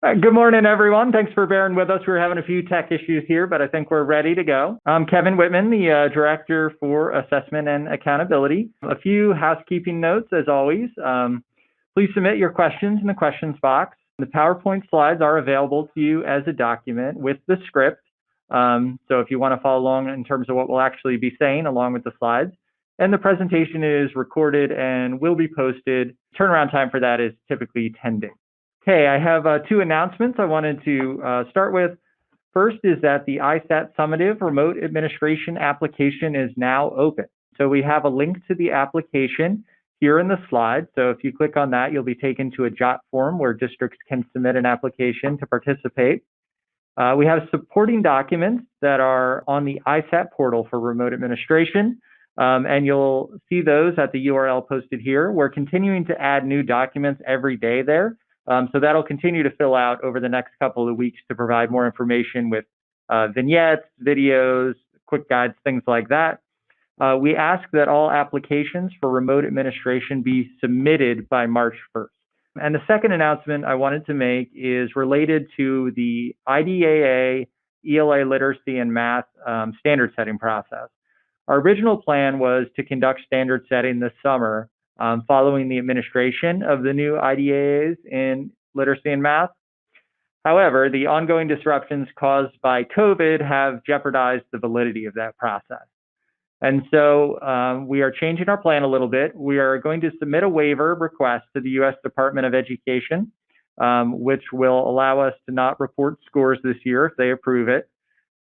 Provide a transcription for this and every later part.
Good morning, everyone. Thanks for bearing with us. We're having a few tech issues here, but I think we're ready to go. I'm Kevin Whitman, the Director for Assessment and Accountability. A few housekeeping notes, as always. Please submit your questions in the questions box. The PowerPoint slides are available to you as a document with the script. So if you want to follow along in terms of what we'll actually be saying along with the slides. And the presentation is recorded and will be posted. Turnaround time for that is typically 10 days. Okay, I have two announcements I wanted to start with. First is that the ISAT Summative Remote Administration application is now open. So we have a link to the application here in the slide. So if you click on that, you'll be taken to a JOT form where districts can submit an application to participate. We have supporting documents that are on the ISAT portal for remote administration. And you'll see those at the URL posted here. We're continuing to add new documents every day there. So that'll continue to fill out over the next couple of weeks to provide more information with vignettes, videos, quick guides, things like that. We ask that all applications for remote administration be submitted by March 1st. And the second announcement I wanted to make is related to the IDAA ELA literacy and math standard setting process. Our original plan was to conduct standard setting this summer following the administration of the new IDAAs in literacy and math. However, the ongoing disruptions caused by COVID have jeopardized the validity of that process. And so we are changing our plan a little bit. We are going to submit a waiver request to the U.S. Department of Education, which will allow us to not report scores this year if they approve it.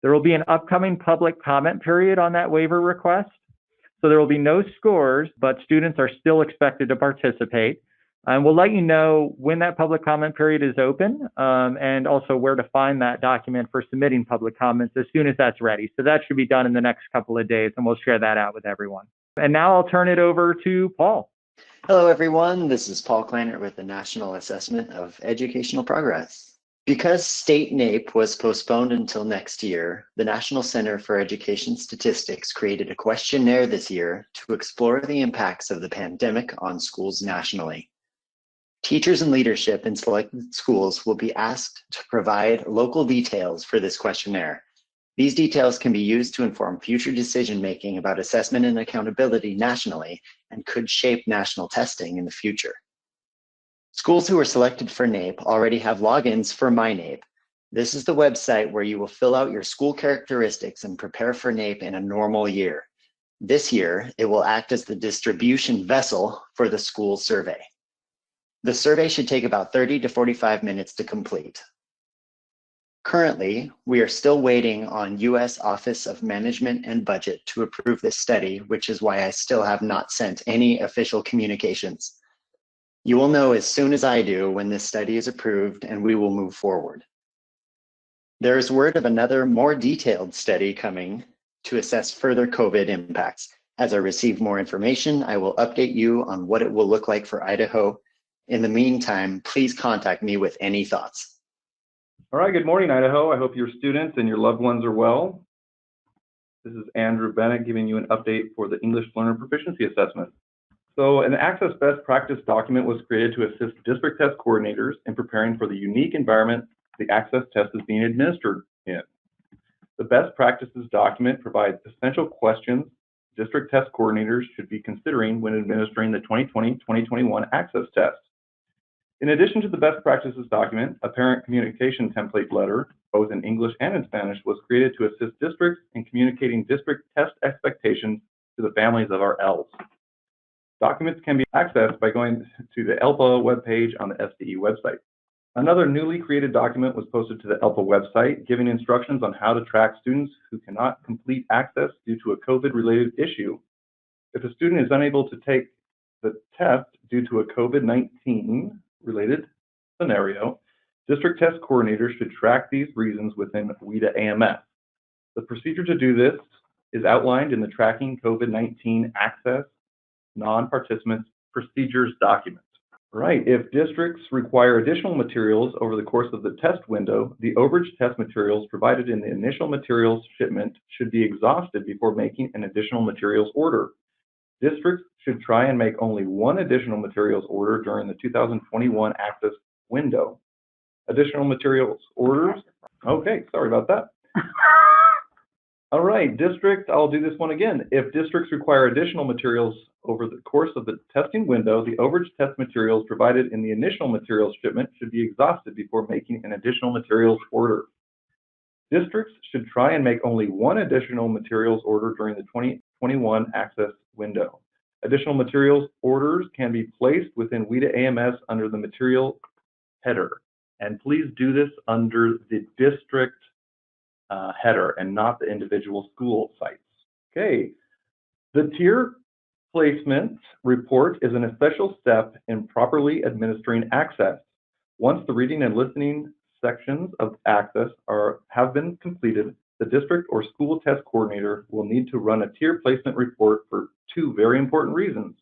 There will be an upcoming public comment period on that waiver request. So there will be no scores, but students are still expected to participate. And we'll let you know when that public comment period is open and also where to find that document for submitting public comments as soon as that's ready. So that should be done in the next couple of days, and we'll share that out with everyone. And now I'll turn it over to Paul. Hello, everyone. This is Paul Kleinert with the National Assessment of Educational Progress. Because state NAEP was postponed until next year, the National Center for Education Statistics created a questionnaire this year to explore the impacts of the pandemic on schools nationally. Teachers and leadership in selected schools will be asked to provide local details for this questionnaire. These details can be used to inform future decision-making about assessment and accountability nationally and could shape national testing in the future. Schools who are selected for NAEP already have logins for MyNAEP. This is the website where you will fill out your school characteristics and prepare for NAEP in a normal year. This year, it will act as the distribution vessel for the school survey. The survey should take about 30 to 45 minutes to complete. Currently, we are still waiting on U.S. Office of Management and Budget to approve this study, which is why I still have not sent any official communications. You will know as soon as I do when this study is approved, and we will move forward. There is word of another more detailed study coming to assess further COVID impacts. As I receive more information, I will update you on what it will look like for Idaho. In the meantime, please contact me with any thoughts. All right, good morning, Idaho. I hope your students and your loved ones are well. This is Andrew Bennett giving you an update for the English Learner Proficiency Assessment. So an Access Best Practice document was created to assist district test coordinators in preparing for the unique environment the Access test is being administered in. The Best Practices document provides essential questions district test coordinators should be considering when administering the 2020-2021 Access test. In addition to the Best Practices document, a parent communication template letter, both in English and in Spanish, was created to assist districts in communicating district test expectations to the families of our ELs. Documents can be accessed by going to the ELPA webpage on the SDE website. Another newly created document was posted to the ELPA website, giving instructions on how to track students who cannot complete Access due to a COVID-related issue. If a student is unable to take the test due to a COVID-19 related scenario, district test coordinators should track these reasons within WIDA AMS. The procedure to do this is outlined in the Tracking COVID-19 Access Non-Participants Procedures document. Right, if districts require additional materials over the course of the test window, the overage test materials provided in the initial materials shipment should be exhausted before making an additional materials order. Districts should try and make only one additional materials order during the 2021 Access window. Additional materials orders. Okay, sorry about that. All right, district, I'll do this one again. If districts require additional materials over the course of the testing window, the overage test materials provided in the initial materials shipment should be exhausted before making an additional materials order. Districts should try and make only one additional materials order during the 2021 access window. Additional materials orders can be placed within WIDA AMS under the material header. And please do this under the district header and not the individual school sites. Okay, the tier placement report is an essential step in properly administering access. Once the reading and listening sections of access have been completed, the district or school test coordinator will need to run a tier placement report for two very important reasons.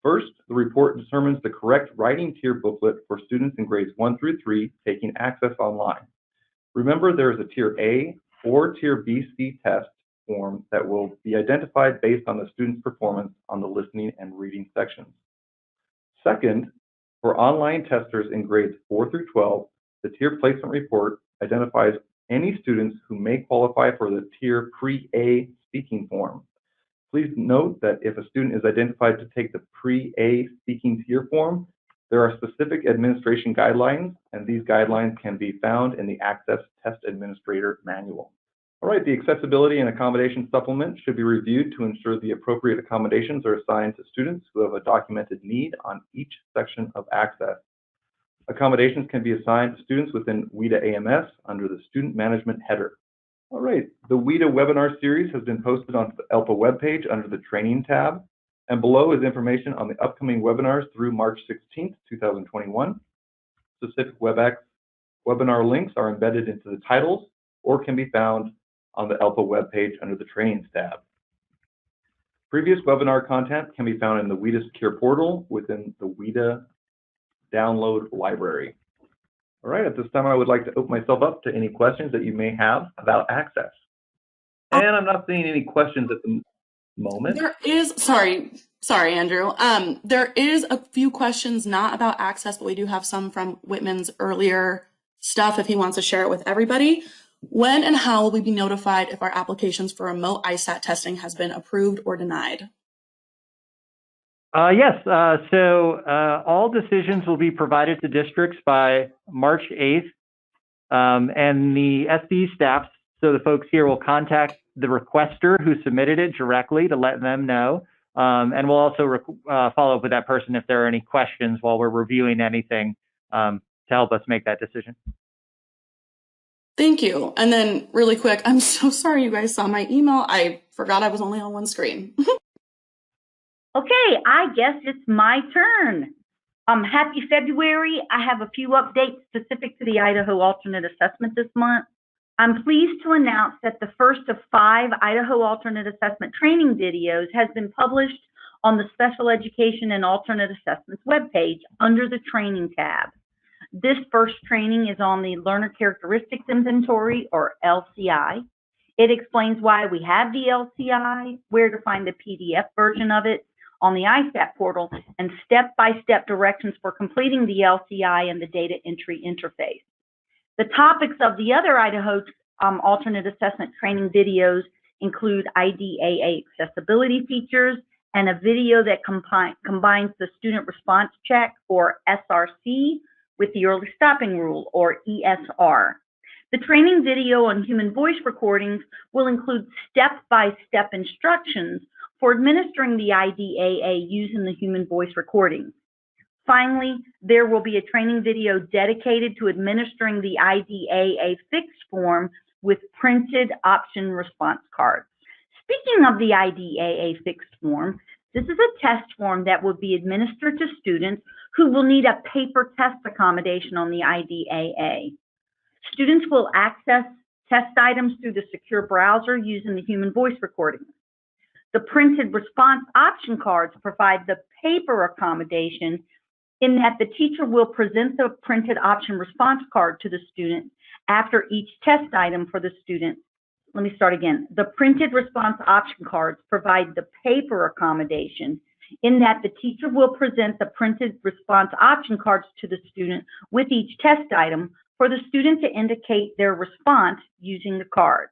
First, the report determines the correct writing tier booklet for students in grades 1 through 3 taking access online. Remember, there is a Tier A or Tier BC test form that will be identified based on the student's performance on the listening and reading sections. Second, for online testers in grades 4 through 12, the tier placement report identifies any students who may qualify for the Tier Pre-A speaking form. Please note that if a student is identified to take the Pre-A speaking tier form, there are specific administration guidelines, and these guidelines can be found in the Access Test Administrator Manual. All right, the accessibility and accommodation supplement should be reviewed to ensure the appropriate accommodations are assigned to students who have a documented need on each section of access. Accommodations can be assigned to students within WIDA AMS under the Student Management header. All right, the WIDA webinar series has been posted on the ELPA webpage under the Training tab, and below is information on the upcoming webinars through March 16th, 2021. Specific webinar links are embedded into the titles or can be found on the ELPA webpage under the Trainings tab. Previous webinar content can be found in the WIDA Secure portal within the WIDA download library. All right, at this time, I would like to open myself up to any questions that you may have about access. And I'm not seeing any questions at the moment. There is, sorry, Andrew. There is a few questions not about access, but we do have some from Whitman's earlier stuff if he wants to share it with everybody. When and how will we be notified if our applications for remote ISAT testing has been approved or denied? Yes, so all decisions will be provided to districts by March 8th, and the SB staffs, so the folks here will contact the requester who submitted it directly to let them know, and we'll also follow up with that person if there are any questions while we're reviewing anything to help us make that decision. Thank you. And then really quick, I'm so sorry you guys saw my email. I forgot I was only on one screen. Okay, I guess it's my turn. Happy February. I have a few updates specific to the Idaho Alternate Assessment this month. I'm pleased to announce that the first of 5 Idaho Alternate Assessment training videos has been published on the Special Education and Alternate Assessments webpage under the Training tab. This first training is on the Learner Characteristics Inventory, or LCI. It explains why we have the LCI, where to find the PDF version of it on the ISAT portal, and step-by-step directions for completing the LCI and the data entry interface. The topics of the other Idaho alternate assessment training videos include IDAA accessibility features and a video that combines the student response check, or SRC, with the early stopping rule, or ESR. The training video on human voice recordings will include step-by-step instructions for administering the IDAA using the human voice recordings. Finally, there will be a training video dedicated to administering the IDAA Fixed-Form with printed option response cards. Speaking of the IDAA Fixed-Form, this is a test form that will be administered to students who will need a paper test accommodation on the IDAA. Students will access test items through the secure browser using the human voice recordings. The printed response option cards provide the paper accommodation in that the teacher will present the printed option response card to the student after each test item for the student. Let me start again. The printed response option cards provide the paper accommodation in that the teacher will present the printed response option cards to the student with each test item for the student to indicate their response using the card.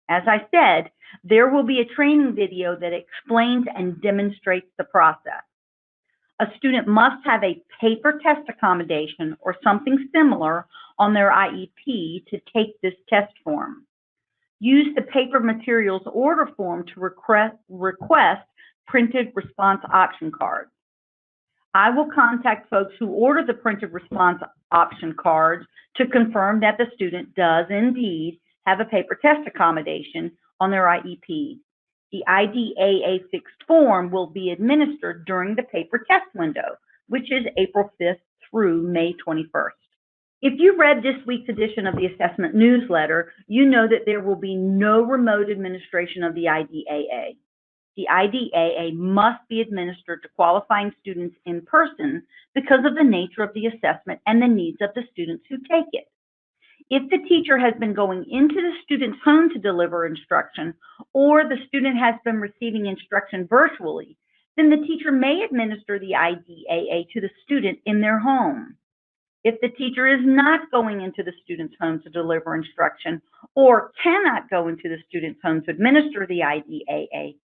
As I said, there will be a training video that explains and demonstrates the process. A student must have a paper test accommodation or something similar on their IEP to take this test form. Use the paper materials order form to request printed response option cards. I will contact folks who order the printed response option cards to confirm that the student does indeed have a paper test accommodation on their IEP. The IDAA Fixed-Form will be administered during the paper test window, which is April 5th through May 21st. If you read this week's edition of the assessment newsletter, you know that there will be no remote administration of the IDAA. The IDAA must be administered to qualifying students in person because of the nature of the assessment and the needs of the students who take it. If the teacher has been going into the student's home to deliver instruction, or the student has been receiving instruction virtually, then the teacher may administer the IDAA to the student in their home. If the teacher is not going into the student's home to deliver instruction, or cannot go into the student's home to administer the IDAA,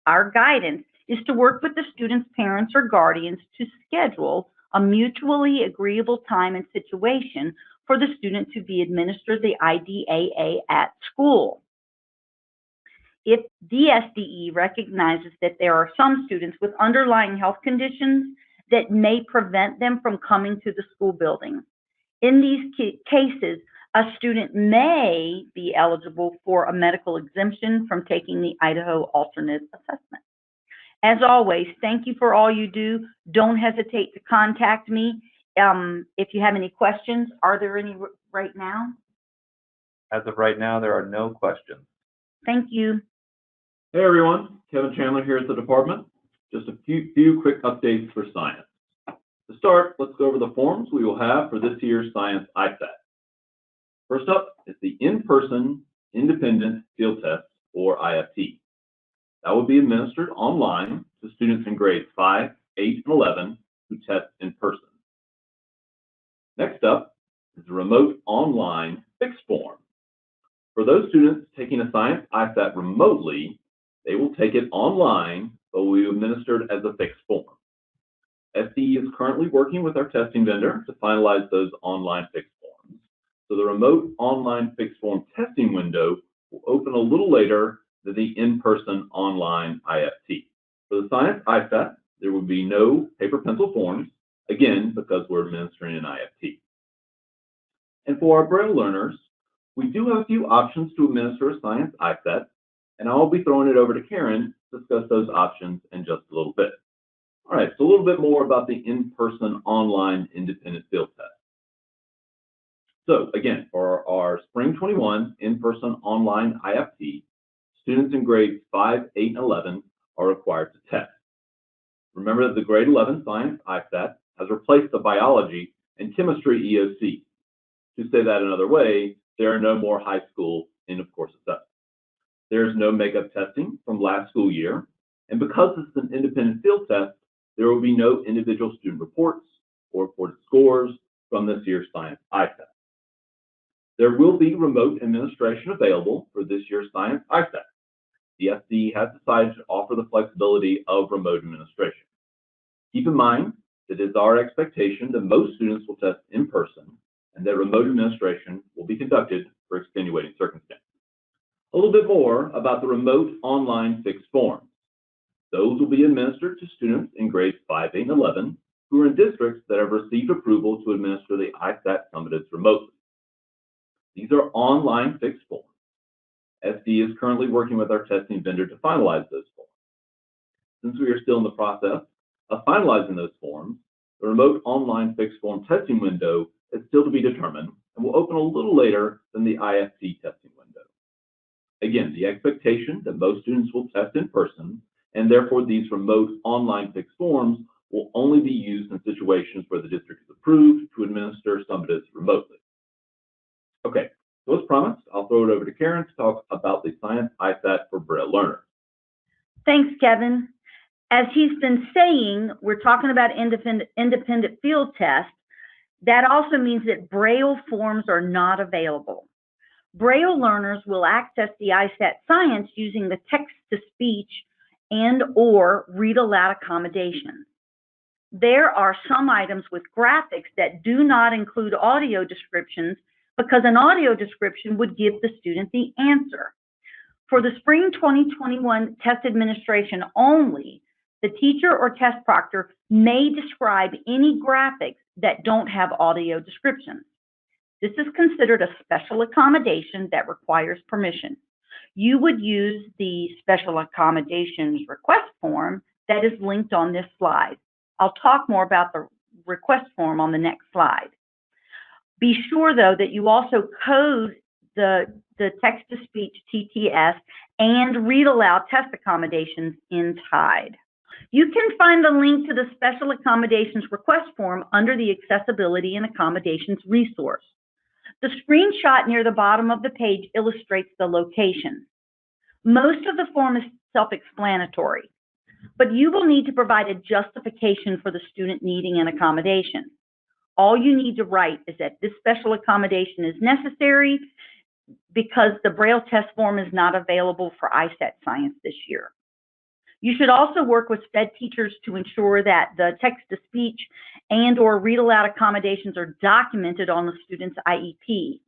our guidance is to work with the student's parents or guardians to schedule a mutually agreeable time and situation for the student to be administered the IDAA at school. If DSDE recognizes that there are some students with underlying health conditions that may prevent them from coming to the school building, in these cases, a student may be eligible for a medical exemption from taking the Idaho alternate assessment. As always, thank you for all you do. Don't hesitate to contact me if you have any questions. Are there any right now? As of right now, there are no questions. Thank you. Hey everyone, Kevin Chandler here at the department. Just a few quick updates for science. To start, let's go over the forms we will have for this year's science ISAT. First up is the in-person independent field test, or IFT. That will be administered online to students in grades 5, 8, and 11 who test in person. Next up is the remote online fixed form. For those students taking a science ISAT remotely, they will take it online, but will be administered as a fixed form. SDE is currently working with our testing vendor to finalize those online fixed forms. So the remote online fixed form testing window will open a little later than the in-person online IFT. For the science ISAT, there will be no paper pencil forms, again, because we're administering an IFT. And for our Braille learners, we do have a few options to administer a science ISAT, and I'll be throwing it over to Karen to discuss those options in just a little bit. All right, so a little bit more about the in-person online independent field test. So again, for our Spring 21 in-person online IFT, students in grades 5, 8, and 11 are required to test. Remember that the grade 11 science ISAT has replaced the biology and chemistry EOC. To say that another way, there are no more high school end-of-course assessments. There is no makeup testing from last school year, and because it's an independent field test, there will be no individual student reports or reported scores from this year's science ISAT. There will be remote administration available for this year's science ISAT. The SDE has decided to offer the flexibility of remote administration. Keep in mind that it is our expectation that most students will test in person and that remote administration will be conducted for extenuating circumstances. A little bit more about the remote online fixed forms. Those will be administered to students in grades 5, 8, and 11 who are in districts that have received approval to administer the ISAT summatives remotely. These are online fixed forms. SD is currently working with our testing vendor to finalize those forms. Since we are still in the process of finalizing those forms, the remote online fixed form testing window is still to be determined and will open a little later than the IFT testing window. Again, the expectation that most students will test in person, and therefore these remote online fixed forms will only be used in situations where the district is approved to administer summatives remotely. Okay, so as promised, I'll throw it over to Karen to talk about the science ISAT for Braille learners. Thanks, Kevin. As he's been saying, we're talking about independent field tests, That also means that Braille forms are not available. Braille learners will access the ISAT Science using the text-to-speech and/or read-aloud accommodations. There are some items with graphics that do not include audio descriptions because an audio description would give the student the answer. For the spring 2021 test administration only, the teacher or test proctor may describe any graphics that don't have audio descriptions. This is considered a special accommodation that requires permission. You would use the special accommodations request form that is linked on this slide. I'll talk more about the request form on the next slide. Be sure, though, that you also code the text-to-speech TTS and read-aloud test accommodations in TIDE. You can find the link to the special accommodations request form under the Accessibility and Accommodations resource. The screenshot near the bottom of the page illustrates the location. Most of the form is self-explanatory, but you will need to provide a justification for the student needing an accommodation. All you need to write is that this special accommodation is necessary because the Braille test form is not available for ISAT Science this year. You should also work with SPED teachers to ensure that the text-to-speech and/or read-aloud accommodations are documented on the student's IEP.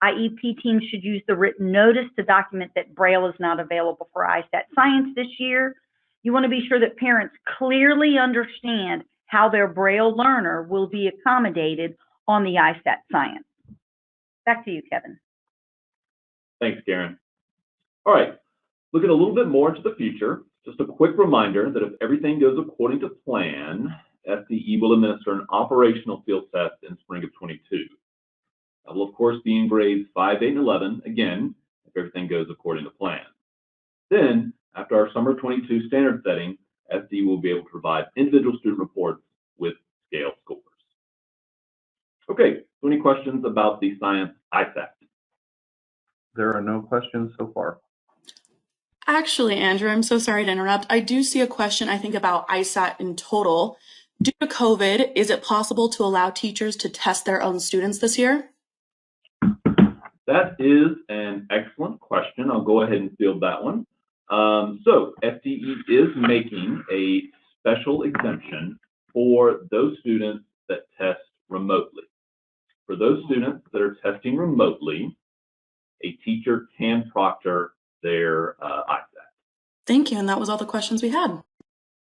IEP teams should use the written notice to document that Braille is not available for ISAT Science this year. You want to be sure that parents clearly understand how their Braille learner will be accommodated on the ISAT Science. Back to you, Kevin. Thanks, Karen. All right, looking a little bit more into the future, just a quick reminder that if everything goes according to plan, SDE will administer an operational field test in spring of 22. That will, of course, be in grades 5, 8, and 11, again, if everything goes according to plan. Then, after our summer 22 standard setting, SDE will be able to provide individual student reports with scale scores. Okay, so any questions about the science ISAT? There are no questions so far. Actually, Andrew, I'm so sorry to interrupt. I do see a question, I think, about ISAT in total. Due to COVID, is it possible to allow teachers to test their own students this year? That is an excellent question. I'll go ahead and field that one. So FDE is making a special exemption for those students that test remotely. For those students that are testing remotely, a teacher can proctor their ISAT. Thank you, and that was all the questions we had.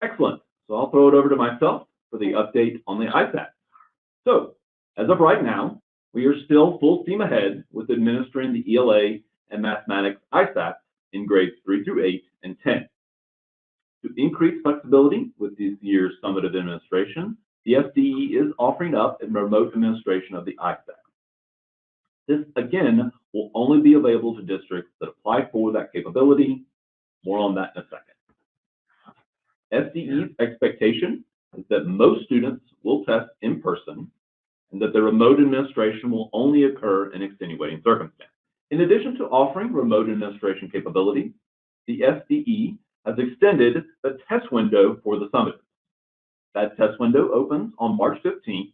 Excellent. So I'll throw it over to myself for the update on the ISAT. So as of right now, we are still full steam ahead with administering the ELA and mathematics ISAT in grades 3 through 8 and 10. To increase flexibility with this year's summative administration, the FDE is offering up a remote administration of the ISAT. This, again, will only be available to districts that apply for that capability. More on that in a second. FDE's expectation is that most students will test in person and that the remote administration will only occur in extenuating circumstances. In addition to offering remote administration capability, the FDE has extended the test window for the summative. That test window opens on March 15th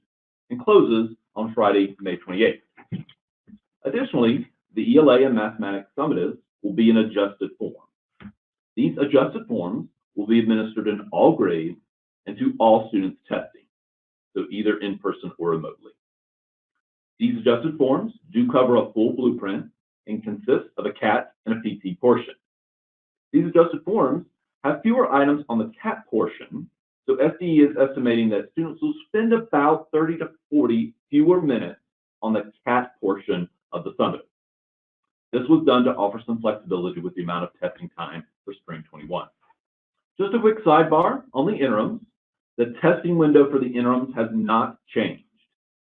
and closes on Friday, May 28th. Additionally, the ELA and mathematics summatives will be in adjusted form. These adjusted forms will be administered in all grades and to all students testing, so either in person or remotely. These adjusted forms do cover a full blueprint and consist of a CAT and a PT portion. These adjusted forms have fewer items on the CAT portion, so FDE is estimating that students will spend about 30 to 40 fewer minutes on the CAT portion of the summative. This was done to offer some flexibility with the amount of testing time for spring 21. Just a quick sidebar on the interims. The testing window for the interims has not changed.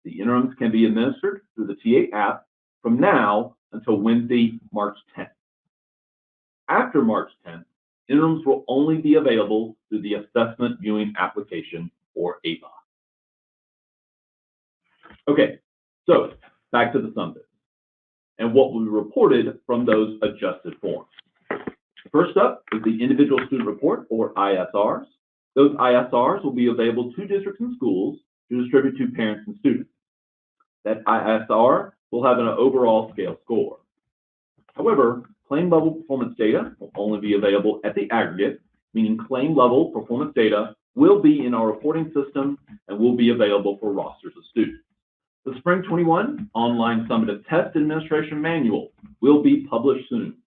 The interims can be administered through the TA app from now until Wednesday, March 10th. After March 10th, interims will only be available through the Assessment Viewing Application, or AVA. Okay, so back to the summative and what we reported from those adjusted forms. First up is the Individual Student Report, or ISRs. Those ISRs will be available to districts and schools to distribute to parents and students. That ISR will have an overall scale score. However, claim level performance data will only be available at the aggregate, meaning claim level performance data will be in our reporting system and will be available for rosters of students. The Spring 21 Online Summative Test Administration Manual will be published soon.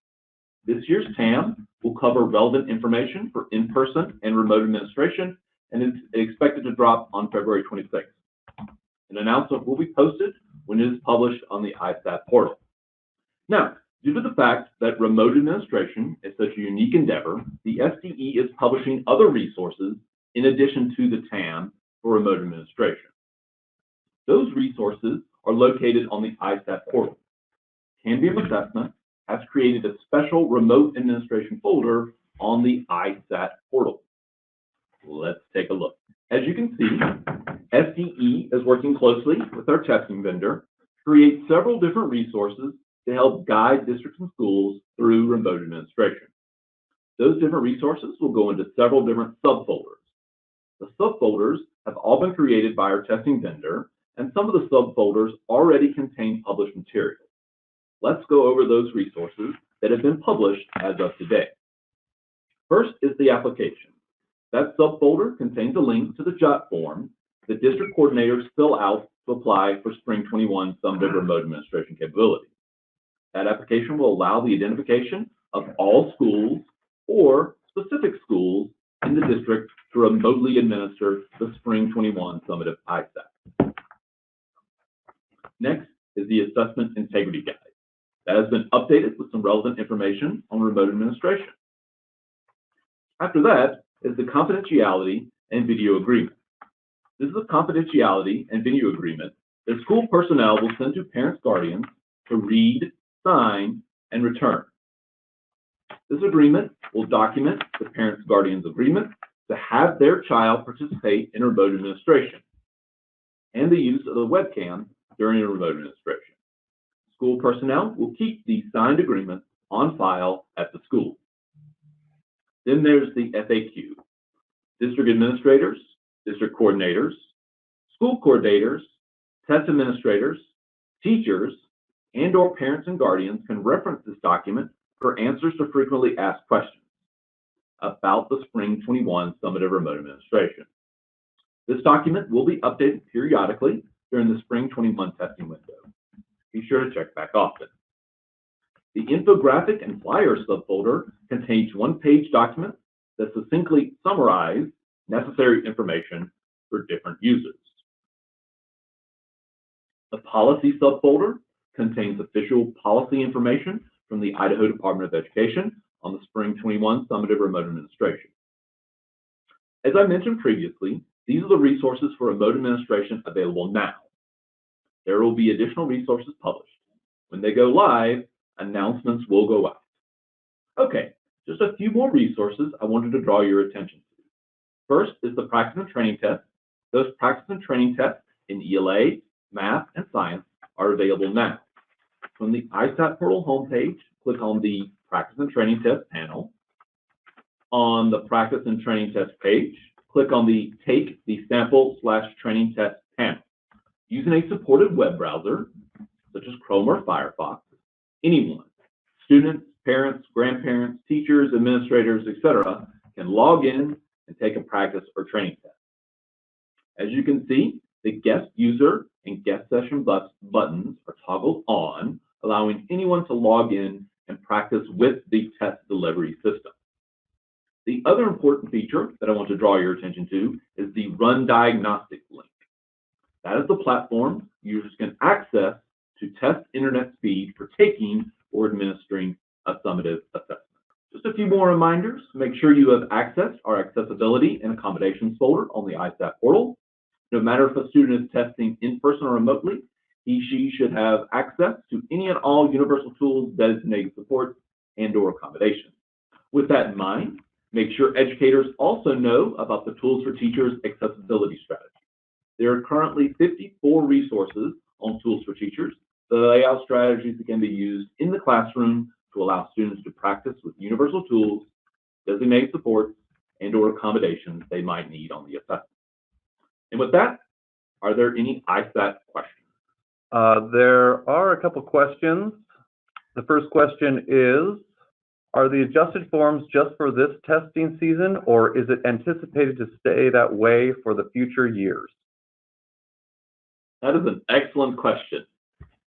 This year's TAM will cover relevant information for in-person and remote administration, and is expected to drop on February 26th. An announcement will be posted when it is published on the ISAT portal. Now, due to the fact that remote administration is such a unique endeavor, the SDE is publishing other resources in addition to the TAM for remote administration. Those resources are located on the ISAT portal. Cambium Assessment has created a special remote administration folder on the ISAT portal. Let's take a look. As you can see, SDE is working closely with our testing vendor to create several different resources to help guide districts and schools through remote administration. Those different resources will go into several different subfolders. The subfolders have all been created by our testing vendor, and some of the subfolders already contain published material. Let's go over those resources that have been published as of today. First is the application. That subfolder contains a link to the JOT form that district coordinators fill out to apply for Spring 21 Summative Remote Administration capability. That application will allow the identification of all schools or specific schools in the district to remotely administer the Spring 21 Summative ISAT. Next is the Assessment Integrity Guide. That has been updated with some relevant information on remote administration. After that is the Confidentiality and Video Agreement. This is a confidentiality and video agreement that school personnel will send to parents' guardians to read, sign, and return. This agreement will document the parents' guardian's agreement to have their child participate in remote administration and the use of the webcam during remote administration. School personnel will keep the signed agreement on file at the school. Then there's the FAQ. District administrators, district coordinators, school coordinators, test administrators, teachers, and/or parents and guardians can reference this document for answers to frequently asked questions about the Spring 21 Summative Remote Administration. This document will be updated periodically during the Spring 21 testing window. Be sure to check back often. The infographic and flyer subfolder contains one-page documents that succinctly summarize necessary information for different users. The policy subfolder contains official policy information from the Idaho Department of Education on the Spring 21 Summative Remote Administration. As I mentioned previously, these are the resources for remote administration available now. There will be additional resources published. When they go live, announcements will go out. Okay, just a few more resources I wanted to draw your attention to. First is the practice and training test. Those practice and training tests in ELA, math, and science are available now. From the ISAT portal homepage, click on the practice and training test panel. On the practice and training test page, click on the Take the Sample/Training Test panel. Using a supported web browser, such as Chrome or Firefox, anyone, students, parents, grandparents, teachers, administrators, etc., can log in and take a practice or training test. As you can see, the guest user and guest session buttons are toggled on, allowing anyone to log in and practice with the test delivery system. The other important feature that I want to draw your attention to is the Run Diagnostic link. That is the platform users can access to test internet speed for taking or administering a summative assessment. Just a few more reminders. Make sure you have accessed our accessibility and accommodations folder on the ISAT portal. No matter if a student is testing in person or remotely, he/she should have access to any and all universal tools, designated supports, and/or accommodations. With that in mind, make sure educators also know about the Tools for Teachers accessibility strategy. There are currently 54 resources on Tools for Teachers, the layout strategies that can be used in the classroom to allow students to practice with universal tools, designated supports, and/or accommodations they might need on the assessment. And with that, Are there any ISAT questions? There are a couple questions. The first question is, are the adjusted forms just for this testing season, or is it anticipated to stay that way for the future years? That is an excellent question.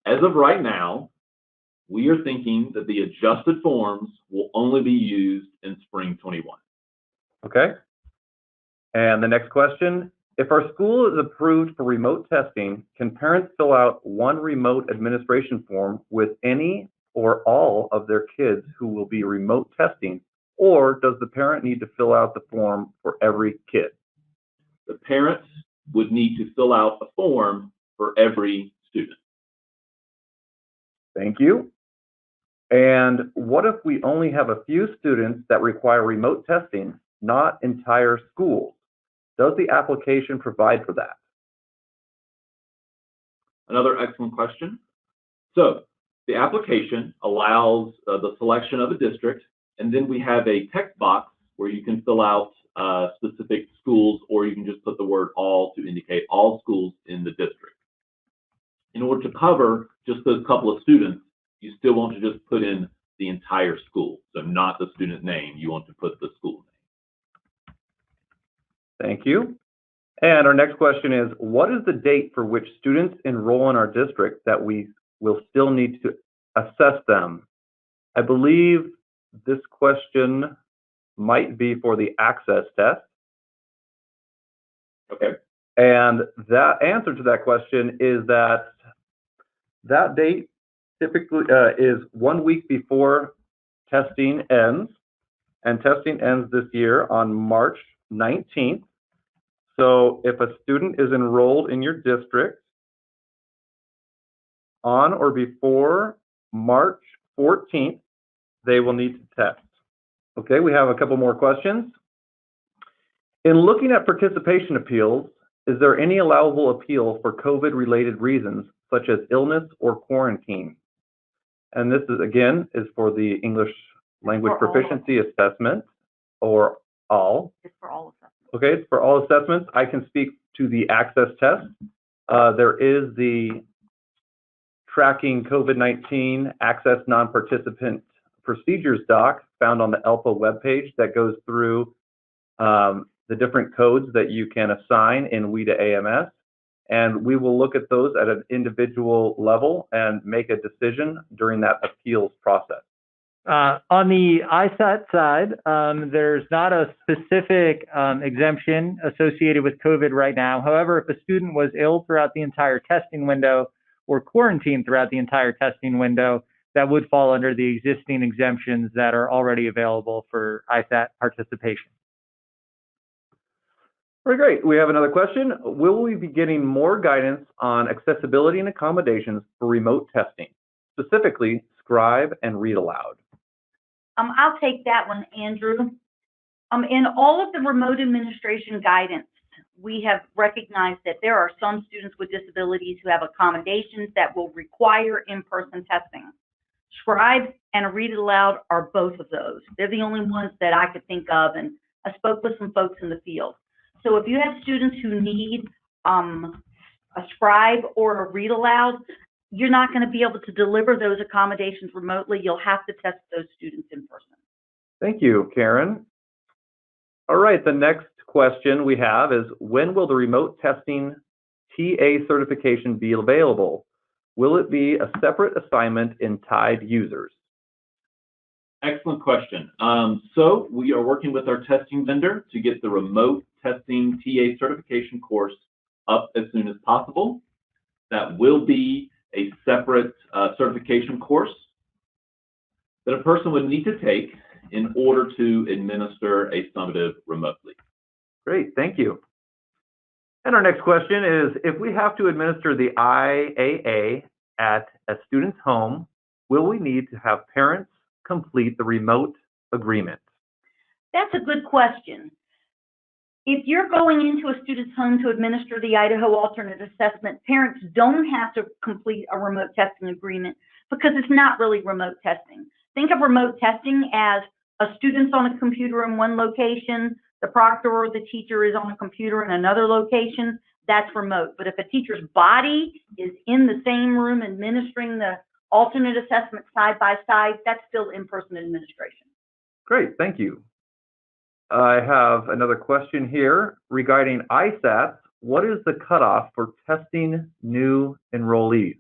As of right now, we are thinking that the adjusted forms will only be used in spring 21. Okay. And the next question, if our school is approved for remote testing, can parents fill out one remote administration form with any or all of their kids who will be remote testing, or does the parent need to fill out the form for every kid? The parents would need to fill out a form for every student. Thank you. And what if we only have a few students that require remote testing, not entire schools? Does the application provide for that? Another excellent question. So the application allows the selection of a district, and then we have a text box where you can fill out specific schools, or you can just put the word all to indicate all schools in the district. In order to cover just those couple of students, you still want to just put in the entire school. So not the student name, you want to put the school name. Thank you. And our next question is, what is the date for which students enroll in our district that we will still need to assess them? I believe this question might be for the access test. Okay. And that answer to that question is that that date typically is 1 week before testing ends, and testing ends this year on March 19th. So if a student is enrolled in your district on or before March 14th, they will need to test. Okay, we have a couple more questions. In looking at participation appeals, is there any allowable appeal for COVID-related reasons, such as illness or quarantine? And this is, again, is for the English language proficiency assessment, or all. It's for all assessments. Okay, it's for all assessments. I can speak to the access test. There is the tracking COVID-19 access non-participant procedures doc found on the ELPA webpage that goes through the different codes that you can assign in WIDA AMS. And we will look at those at an individual level and make a decision during that appeals process. On the ISAT side, there's not a specific exemption associated with COVID right now. However, if a student was ill throughout the entire testing window or quarantined throughout the entire testing window, that would fall under the existing exemptions that are already available for ISAT participation. Very great. We have another question. Will we be getting more guidance on accessibility and accommodations for remote testing, specifically scribe and read aloud? I'll take that one, Andrew. In all of the remote administration guidance, we have recognized that there are some students with disabilities who have accommodations that will require in-person testing. Scribe and a read aloud are both of those. They're the only ones that I could think of, and I spoke with some folks in the field. So if you have students who need a scribe or a read aloud, you're not going to be able to deliver those accommodations remotely. You'll have to test those students in person. Thank you, Karen. All right, the next question we have is, when will the remote testing TA certification be available? Will it be a separate assignment in tied users? Excellent question. So we are working with our testing vendor to get the remote testing TA certification course up as soon as possible. That will be a separate certification course that a person would need to take in order to administer a summative remotely. Great, thank you. And our next question is, if we have to administer the IAA at a student's home, will we need to have parents complete the remote agreement? That's a good question. If you're going into a student's home to administer the Idaho alternate assessment, parents don't have to complete a remote testing agreement because it's not really remote testing. Think of remote testing as a student's on a computer in one location, the proctor or the teacher is on a computer in another location. that's remote. But if a teacher's body is in the same room administering the alternate assessment side by side, that's still in-person administration. Great, thank you. I have another question here regarding ISATs. What is the cutoff for testing new enrollees?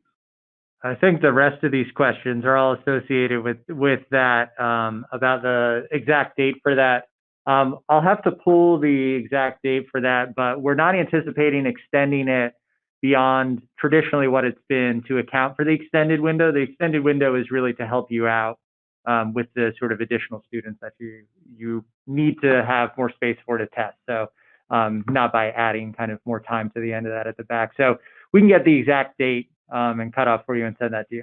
I think the rest of these questions are all associated with that, about the exact date for that. I'll have to pull the exact date for that, but we're not anticipating extending it beyond traditionally what it's been to account for the extended window. The extended window is really to help you out with the sort of additional students that you need to have more space for to test. So not by adding kind of more time to the end of that at the back. So we can get the exact date and cut off for you and send that to you.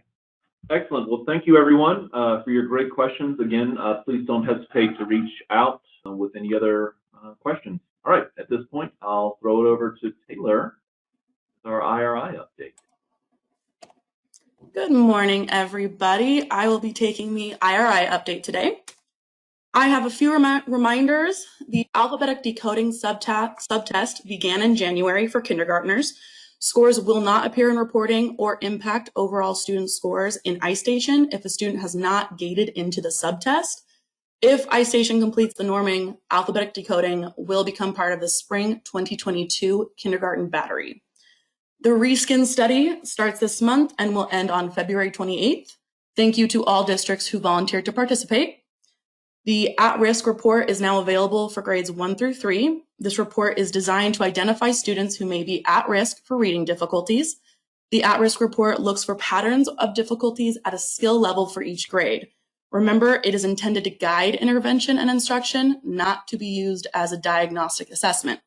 Excellent. Well, thank you, everyone, for your great questions. Again, please don't hesitate to reach out with any other questions. All right, at this point, I'll throw it over to Taylor with our IRI update. Good morning, everybody. I will be taking the IRI update today. I have a few reminders. The alphabetic decoding subtest began in January for kindergartners. Scores will not appear in reporting or impact overall student scores in Istation if a student has not gated into the subtest. If Istation completes the norming, alphabetic decoding will become part of the spring 2022 kindergarten battery. The reskin study starts this month and will end on February 28th. Thank you to all districts who volunteered to participate. The at-risk report is now available for grades 1 through 3. This report is designed to identify students who may be at risk for reading difficulties. The at-risk report looks for patterns of difficulties at a skill level for each grade. Remember, it is intended to guide intervention and instruction, not to be used as a diagnostic assessment.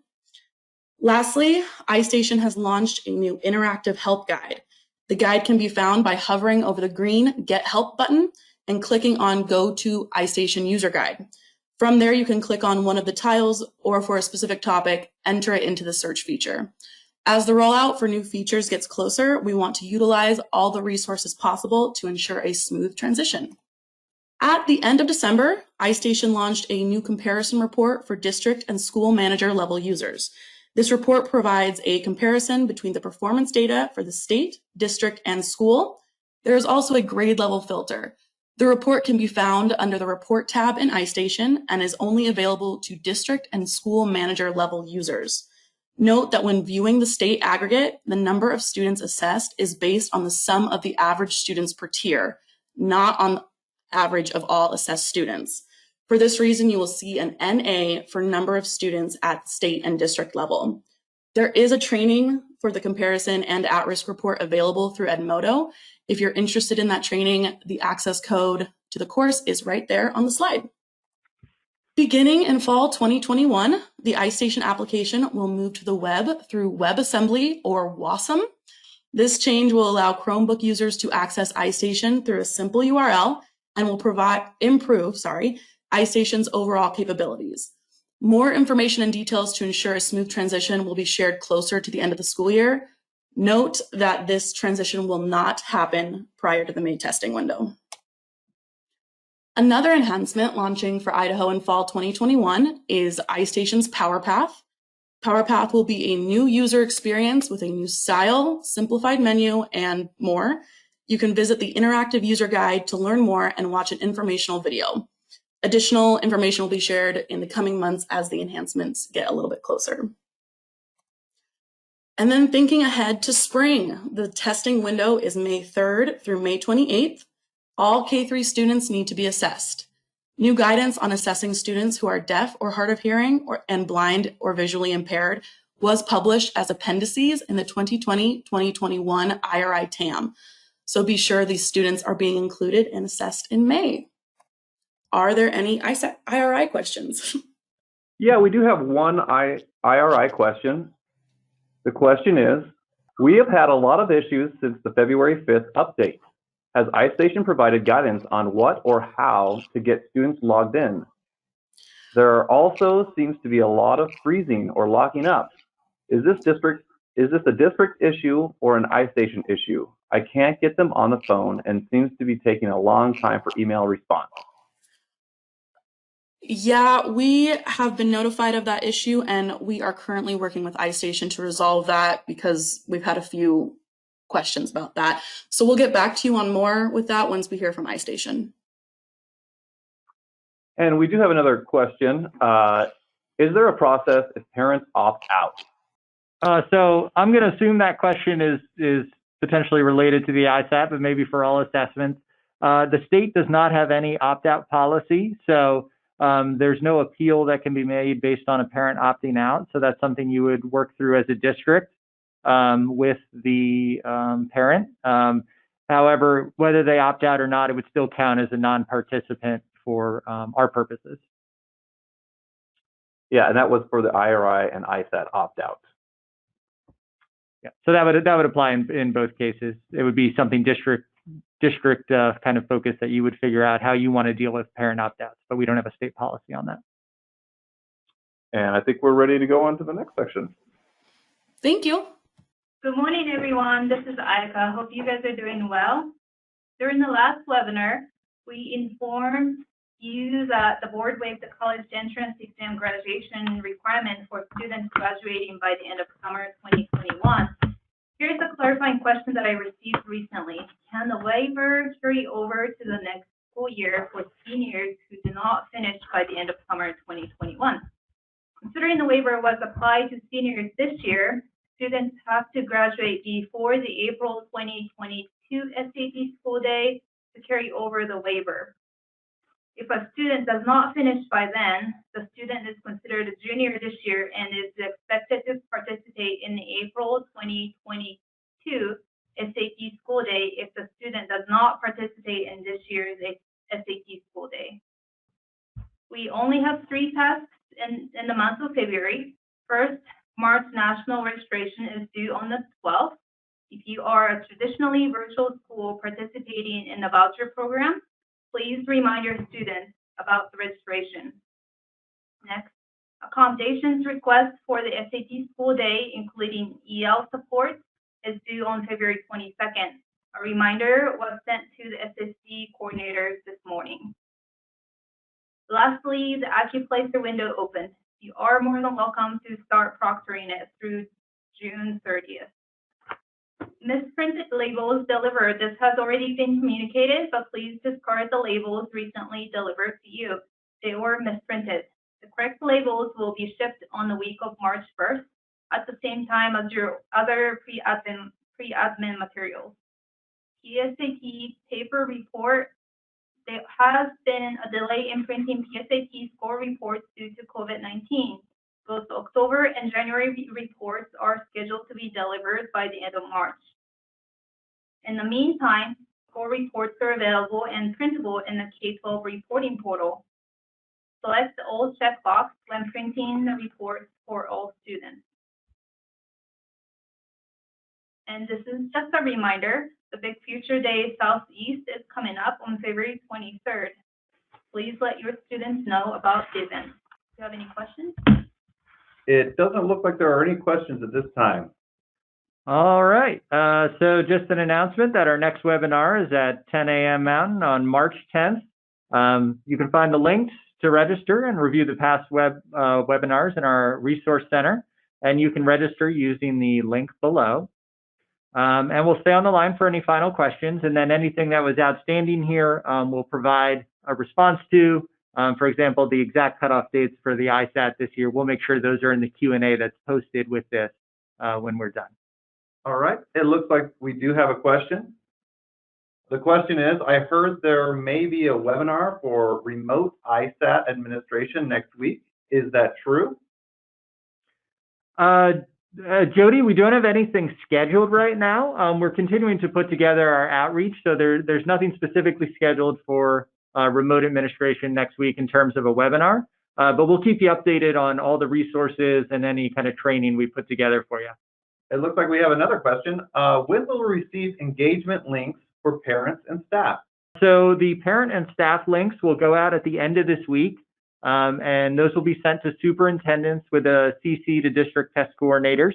Lastly, Istation has launched a new interactive help guide. The guide can be found by hovering over the green Get Help button and clicking on Go to Istation User Guide. From there, you can click on one of the tiles or for a specific topic, enter it into the search feature. As the rollout for new features gets closer, we want to utilize all the resources possible to ensure a smooth transition. At the end of December, Istation launched a new comparison report for district and school manager level users. This report provides a comparison between the performance data for the state, district, and school. There is also a grade level filter. The report can be found under the Report tab in Istation and is only available to district and school manager level users. Note that when viewing the state aggregate, the number of students assessed is based on the sum of the average students per tier, not on average of all assessed students. For this reason, you will see an NA for number of students at state and district level. There is a training for the comparison and at-risk report available through Edmodo. If you're interested in that training, the access code to the course is right there on the slide. Beginning in fall 2021, the Istation application will move to the web through WebAssembly or WASM. This change will allow Chromebook users to access Istation through a simple URL and will improve Istation's overall capabilities. More information and details to ensure a smooth transition will be shared closer to the end of the school year. Note that this transition will not happen prior to the May testing window. Another enhancement launching for Idaho in fall 2021 is Istation's PowerPath. PowerPath will be a new user experience with a new style, simplified menu, and more. You can visit the interactive user guide to learn more and watch an informational video. Additional information will be shared in the coming months as the enhancements get a little bit closer. And then thinking ahead to spring, the testing window is May 3rd through May 28th. All K-3 students need to be assessed. New guidance on assessing students who are deaf or hard of hearing and blind or visually impaired was published as appendices in the 2020-2021 IRI TAM. So be sure these students are being included and assessed in May. Are there any ISAT IRI questions? Yeah, we do have one IRI question. The question is, we have had a lot of issues since the February 5th update. Has Istation provided guidance on what or how to get students logged in? There also seems to be a lot of freezing or locking up. Is this a district issue or an Istation issue? I can't get them on the phone and seems to be taking a long time for email response. Yeah, we have been notified of that issue, and we are currently working with Istation to resolve that because we've had a few questions about that. So we'll get back to you on more with that once we hear from Istation. And we do have another question. Is there a process if parents opt out? So I'm going to assume that question is potentially related to the ISAT, but maybe for all assessments. The state does not have any opt-out policy, so there's no appeal that can be made based on a parent opting out. So that's something you would work through as a district with the parent. However, whether they opt out or not, it would still count as a non-participant for our purposes. Yeah, and that was for the IRI and ISAT opt-out. Yeah, so that would apply in both cases. It would be something district kind of focus that you would figure out how you want to deal with parent opt-outs, but we don't have a state policy on that. And I think we're ready to go on to the next section. Thank you. Good morning, everyone. This is Aika. Hope you guys are doing well. During the last webinar, we informed you that the board waived the college entrance exam graduation requirement for students graduating by the end of summer 2021. Here's a clarifying question that I received recently. Can the waiver carry over to the next school year for seniors who do not finish by the end of summer 2021? Considering the waiver was applied to seniors this year, students have to graduate before the April 2022 SAT school day to carry over the waiver. If a student does not finish by then, the student is considered a junior this year and is expected to participate in the April 2022 SAT school day if the student does not participate in this year's SAT school day. We only have 3 tests in the month of February. First, March national registration is due on the 12th. If you are a traditionally virtual school participating in the voucher program, please remind your students about the registration. Next, accommodations request for the SAT school day, including EL support, is due on February 22nd. A reminder was sent to the SSD coordinators this morning. Lastly, the AccuPlacer window opened. You are more than welcome to start proctoring it through June 30th. Misprinted labels delivered. This has already been communicated, but please discard the labels recently delivered to you. They were misprinted. The correct labels will be shipped on the week of March 1st at the same time as your other pre-admin materials. PSAT paper report. There has been a delay in printing PSAT score reports due to COVID-19. Both October and January reports are scheduled to be delivered by the end of March. In the meantime, score reports are available and printable in the K-12 reporting portal. Select the all checkbox when printing the reports for all students. And this is just a reminder, the Big Future Day Southeast is coming up on February 23rd. Please let your students know about the event. Do you have any questions? It doesn't look like there are any questions at this time. All right. So just an announcement that our next webinar is at 10 a.m. Mountain on March 10th. You can find the links to register and review the past webinars in our resource center, and you can register using the link below. And we'll stay on the line for any final questions, and then anything that was outstanding here we'll provide a response to. For example, the exact cutoff dates for the ISAT this year, we'll make sure those are in the Q&A that's posted with this when we're done. All right, it looks like we do have a question. The question is, I heard there may be a webinar for remote ISAT administration next week. Is that true? Jody, we don't have anything scheduled right now. We're continuing to put together our outreach, so there's nothing specifically scheduled for remote administration next week in terms of a webinar, but we'll keep you updated on all the resources and any kind of training we put together for you. It looks like we have another question. When will we receive engagement links for parents and staff? So the parent and staff links will go out at the end of this week, and those will be sent to superintendents with a CC to district test coordinators.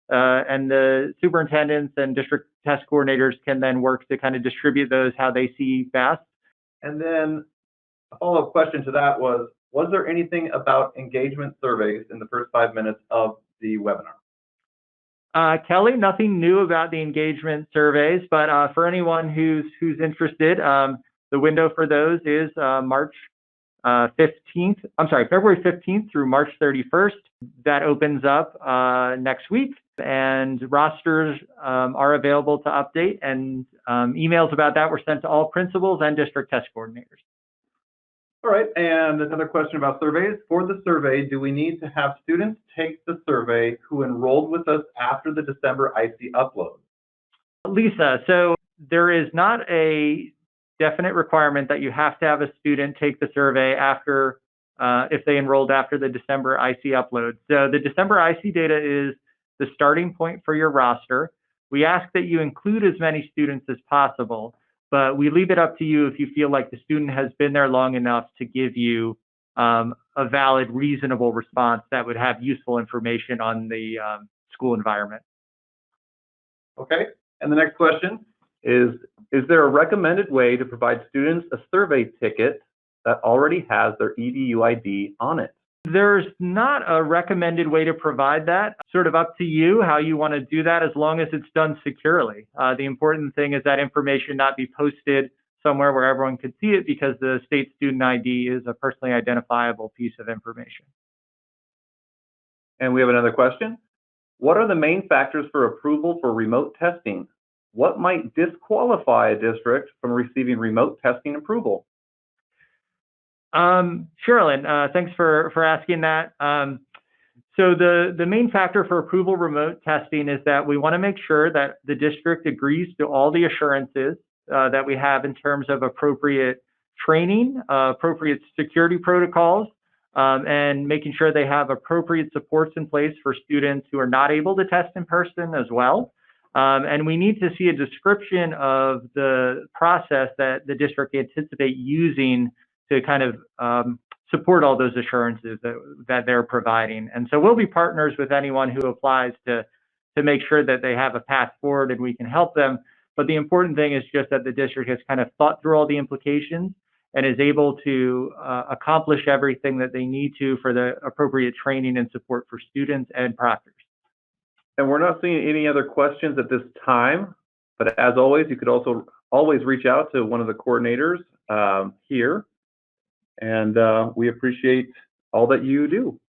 And the superintendents and district test coordinators can then work to kind of distribute those how they see best. And then a follow-up question to that was, Was there anything about engagement surveys in the first 5 minutes of the webinar? Kelly, nothing new about the engagement surveys, but for anyone who's interested, the window for those is February 15th through March 31st. That opens up next week, and rosters are available to update, and emails about that were sent to all principals and district test coordinators. All right, and another question about surveys. For the survey, do we need to have students take the survey who enrolled with us after the December IC upload? Lisa, so there is not a definite requirement that you have to have a student take the survey after, if they enrolled after the December IC upload. So the December IC data is the starting point for your roster. We ask that you include as many students as possible, but we leave it up to you if you feel like the student has been there long enough to give you a valid, reasonable response that would have useful information on the school environment. Okay, and the next question is there a recommended way to provide students a survey ticket that already has their EDU ID on it? There's not a recommended way to provide that. Sort of up to you how you want to do that, as long as it's done securely. The important thing is that information not be posted somewhere where everyone could see it, because the state student ID is a personally identifiable piece of information. And we have another question. What are the main factors for approval for remote testing? What might disqualify a district from receiving remote testing approval? Sure, Lynn. Thanks for asking that. So the main factor for approval remote testing is that we want to make sure that the district agrees to all the assurances that we have in terms of appropriate training, appropriate security protocols, and making sure they have appropriate supports in place for students who are not able to test in person as well. And we need to see a description of the process that the district anticipate using to kind of support all those assurances that they're providing. And so we'll be partners with anyone who applies to make sure that they have a path forward and we can help them. But the important thing is just that the district has kind of thought through all the implications and is able to accomplish everything that they need to for the appropriate training and support for students and proctors. And we're not seeing any other questions at this time, but as always, you could also always reach out to one of the coordinators here. And we appreciate all that you do.